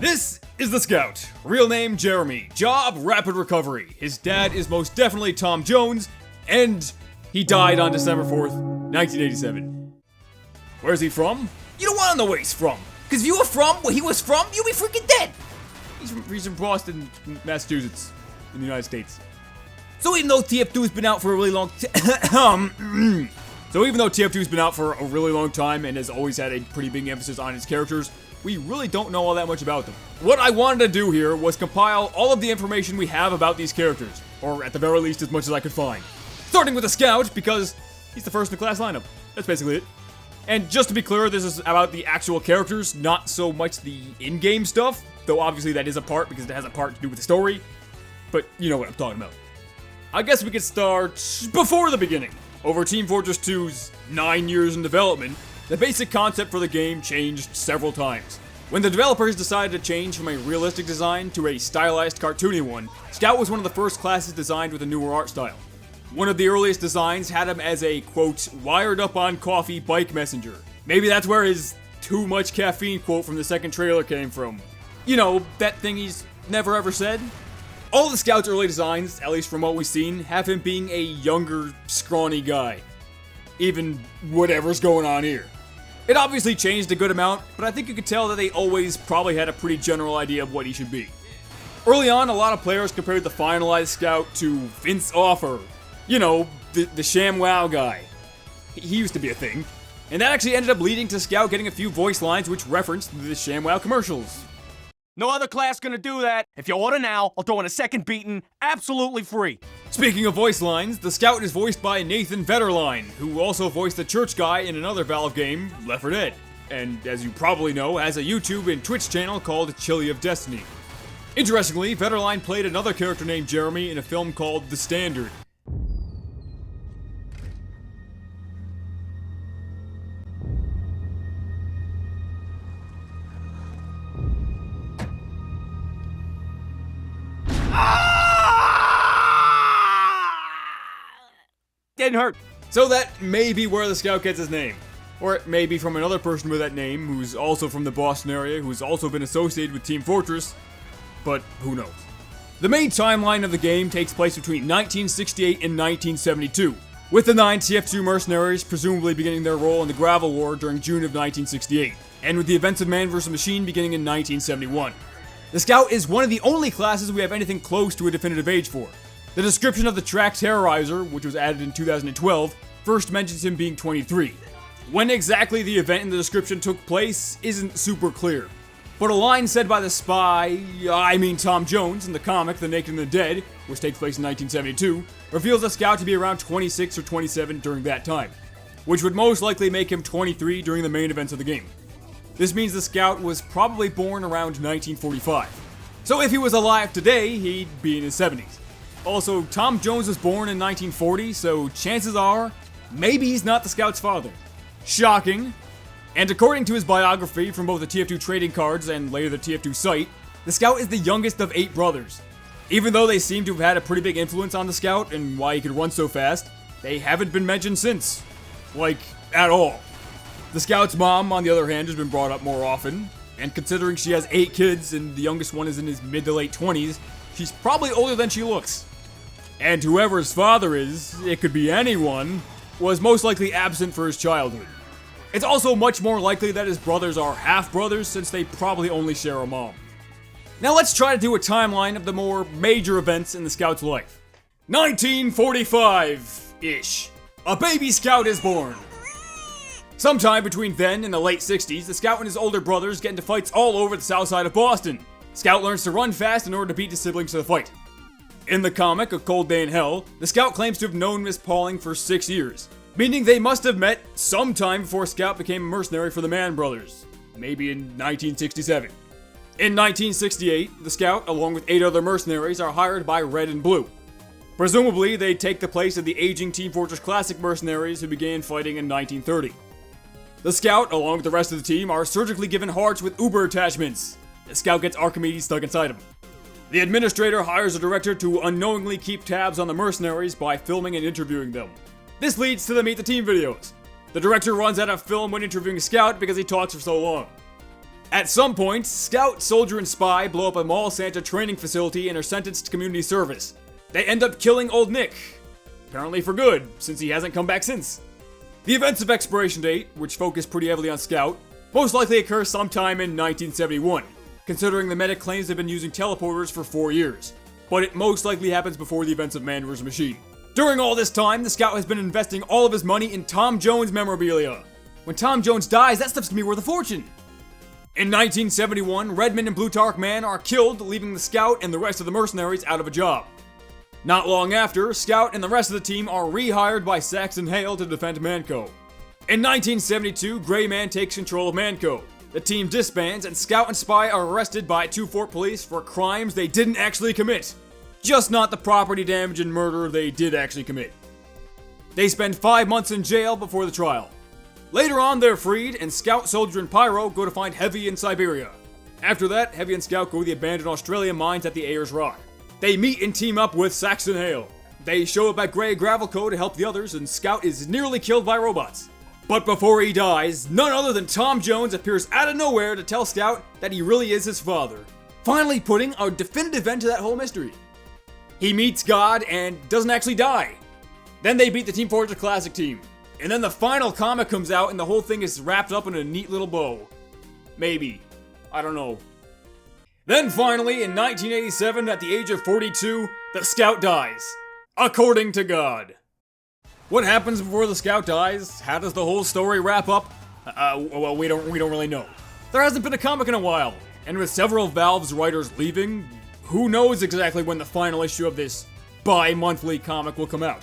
This is the Scout. Real name Jeremy. Job rapid recovery. His dad is most definitely Tom Jones, and he died on December 4th, 1987. Where's he from? You don't want to know where he's from, because if you were from where he was from, you'll be freaking dead. He's from Boston, Massachusetts, in the United States. So even though TF2 has been out for a really long time and has always had a pretty big emphasis on its characters, we really don't know all that much about them. What I wanted to do here was compile all of the information we have about these characters, or at the very least as much as I could find. Starting with the Scout, because he's the first in the class lineup. That's basically it. And just to be clear, this is about the actual characters, not so much the in-game stuff, though obviously that is a part because it has a part to do with the story, but you know what I'm talking about. I guess we could start before the beginning. Over Team Fortress 2's 9 years in development, the basic concept for the game changed several times. When the developers decided to change from a realistic design to a stylized cartoony one, Scout was one of the first classes designed with a newer art style. One of the earliest designs had him as a, quote, wired up on coffee bike messenger. Maybe that's where his too much caffeine quote from the second trailer came from. You know, that thing he's never ever said? All of the Scout's early designs, at least from what we've seen, have him being a younger, scrawny guy. Even whatever's going on here. It obviously changed a good amount, but I think you could tell that they always probably had a pretty general idea of what he should be. Early on, a lot of players compared the finalized Scout to Vince Offer. You know, the ShamWow guy. He used to be a thing. And that actually ended up leading to Scout getting a few voice lines which referenced the ShamWow commercials. No other class gonna do that. If you order now, I'll throw in a second beating, absolutely free. Speaking of voice lines, the Scout is voiced by Nathan Vetterline, who also voiced the church guy in another Valve game, Left 4 Dead. And as you probably know, has a YouTube and Twitch channel called Chili of Destiny. Interestingly, Vetterline played another character named Jeremy in a film called The Standard. Didn't hurt. So that may be where the Scout gets his name. Or it may be from another person with that name, who's also from the Boston area, who's also been associated with Team Fortress, but who knows. The main timeline of the game takes place between 1968 and 1972, with the 9 TF2 mercenaries presumably beginning their role in the Gravel War during June of 1968, and with the events of Man vs. Machine beginning in 1971. The Scout is one of the only classes we have anything close to a definitive age for. The description of the track Terrorizer, which was added in 2012, first mentions him being 23. When exactly the event in the description took place isn't super clear, but a line said by the spy, Tom Jones, in the comic The Naked and the Dead, which takes place in 1972, reveals the Scout to be around 26 or 27 during that time, which would most likely make him 23 during the main events of the game. This means the Scout was probably born around 1945. So if he was alive today, he'd be in his 70s. Also, Tom Jones was born in 1940, so chances are, maybe he's not the Scout's father. Shocking. And according to his biography from both the TF2 trading cards and later the TF2 site, the Scout is the youngest of 8 brothers. Even though they seem to have had a pretty big influence on the Scout and why he could run so fast, they haven't been mentioned since. Like, at all. The Scout's mom, on the other hand, has been brought up more often, and considering she has 8 kids and the youngest one is in his mid to late 20s, she's probably older than she looks. And whoever his father is, it could be anyone, was most likely absent for his childhood. It's also much more likely that his brothers are half-brothers since they probably only share a mom. Now let's try to do a timeline of the more major events in the Scout's life. 1945-ish. A baby Scout is born. Sometime between then and the late 60s, the Scout and his older brothers get into fights all over the south side of Boston. Scout learns to run fast in order to beat his siblings to the fight. In the comic, A Cold Day in Hell, the Scout claims to have known Miss Pauling for 6 years, meaning they must have met sometime before Scout became a mercenary for the Mann brothers, maybe in 1967. In 1968, the Scout, along with 8 other mercenaries, are hired by Red and Blue. Presumably, they take the place of the aging Team Fortress Classic mercenaries who began fighting in 1930. The Scout, along with the rest of the team, are surgically given hearts with Uber attachments. The Scout gets Archimedes stuck inside him. The administrator hires a director to unknowingly keep tabs on the mercenaries by filming and interviewing them. This leads to the Meet the Team videos. The director runs out of film when interviewing Scout because he talks for so long. At some point, Scout, Soldier, and Spy blow up a Mall Santa training facility and are sentenced to community service. They end up killing Old Nick. Apparently for good, since he hasn't come back since. The events of Expiration Date, which focus pretty heavily on Scout, most likely occur sometime in 1971, considering the medic claims they've been using teleporters for 4 years. But it most likely happens before the events of Man vs. Machine. During all this time, the Scout has been investing all of his money in Tom Jones memorabilia. When Tom Jones dies, that stuff's gonna be worth a fortune. In 1971, Redmond and Plutarch Man are killed, leaving the Scout and the rest of the mercenaries out of a job. Not long after, Scout and the rest of the team are rehired by Saxon Hale to defend Manco. In 1972, Gray Man takes control of Manco. The team disbands, and Scout and Spy are arrested by 2 Fort Police for crimes they didn't actually commit. Just not the property damage and murder they did actually commit. They spend 5 months in jail before the trial. Later on, they're freed, and Scout, Soldier, and Pyro go to find Heavy in Siberia. After that, Heavy and Scout go to the abandoned Australian mines at the Ayers Rock. They meet and team up with Saxon Hale. They show up at Grey Gravel Co. to help the others, and Scout is nearly killed by robots. But before he dies, none other than Tom Jones appears out of nowhere to tell Scout that he really is his father, finally putting a definitive end to that whole mystery. He meets God and doesn't actually die. Then they beat the Team Fortress Classic team. And then the final comic comes out and the whole thing is wrapped up in a neat little bow. Maybe. I don't know. Then finally, in 1987, at the age of 42, the Scout dies. According to God. What happens before the Scout dies? How does the whole story wrap up? Well, we don't really know. There hasn't been a comic in a while, and with several Valve's writers leaving, who knows exactly when the final issue of this bi-monthly comic will come out.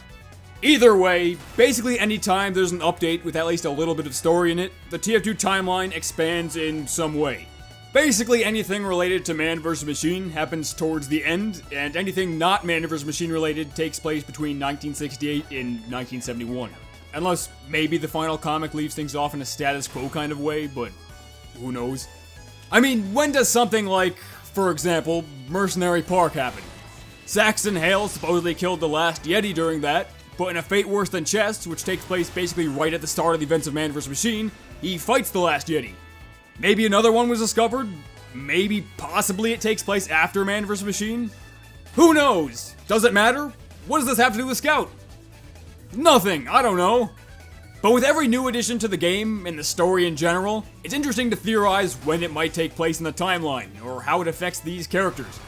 Either way, basically anytime there's an update with at least a little bit of story in it, the TF2 timeline expands in some way. Basically anything related to Man vs. Machine happens towards the end, and anything not Man vs. Machine related takes place between 1968 and 1971. Unless maybe the final comic leaves things off in a status quo kind of way, but who knows? I mean, when does something like, for example, Mercenary Park happen? Saxon Hale supposedly killed the last Yeti during that, but in a fate worse than Chess, which takes place basically right at the start of the events of Man vs. Machine, he fights the last Yeti. Maybe another one was discovered? Maybe possibly it takes place after Man vs. Machine? Who knows? Does it matter? What does this have to do with Scout? Nothing, I don't know. But with every new addition to the game and the story in general, it's interesting to theorize when it might take place in the timeline, or how it affects these characters.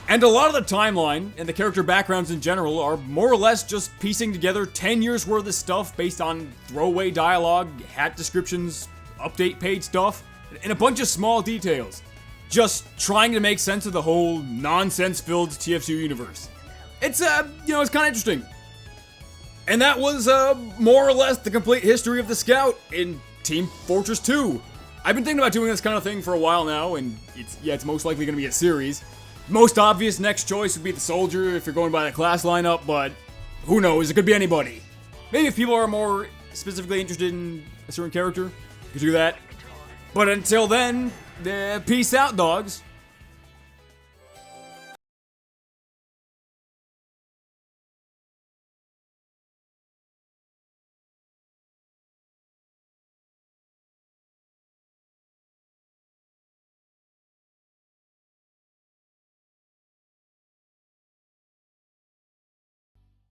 And a lot of the timeline, and the character backgrounds in general, are more or less just piecing together 10 years worth of stuff based on throwaway dialogue, hat descriptions, update page stuff, and a bunch of small details. Just trying to make sense of the whole nonsense-filled TF2 universe. It's kind of interesting. And that was, more or less the complete history of the Scout in Team Fortress 2. I've been thinking about doing this kind of thing for a while now, and it's most likely going to be a series. Most obvious next choice would be the Soldier if you're going by the class lineup, but who knows, it could be anybody. Maybe if people are more specifically interested in a certain character, you could do that. But until then, peace out, dogs.